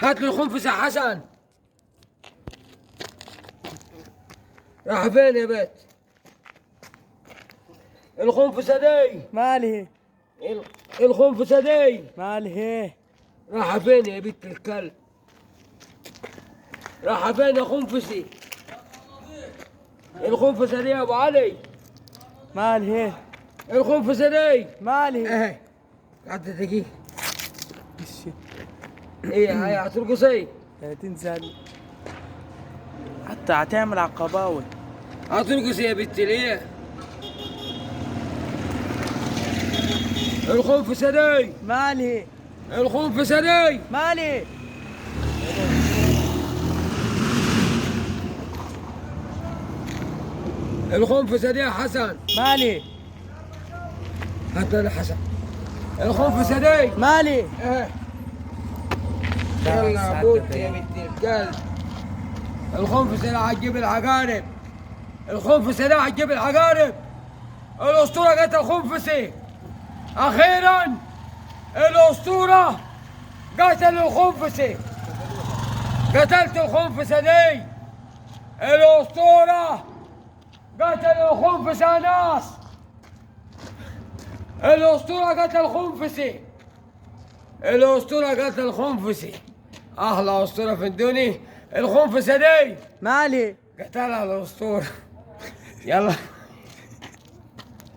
هات لي الخنفس يا حسن. راح فين يا بت؟ الخنفسة دي مالي الخنفسة دي مالي راح فين يا بنت الكلب؟ راح فين يا خنفسي؟ الخنفسة دي يا ابو علي، مالي الخنفسة دي مالي اهي. قعدت دقيقة. ايه هاي هترقصي؟ تنزل حتى هتعمل عقباوي. هترقصي يا بنت ليه؟ الخنفسة دي مالي الخنفسة دي مالي الخنفسة دي يا حسن. مالي هات لي حسن. الخنفسة دي مالي ايه. يلا بوت يا بنت الكلب. الخنفسة اللي هتجيب العقارب، الخنفسة اللي هتجيب العقارب. الأسطورة قتل خنفسي أخيرا. الأسطورة قتل الخنفسي. قتلت الخنفسة دي. الأسطورة قتل الخنفسي يا ناس. الأسطورة قتل الخنفسي. الأسطورة قتل الخنفسي. أحلى أسطورة في الدنيا الخنفسة دي. مالي قتلها الأسطورة. يلا.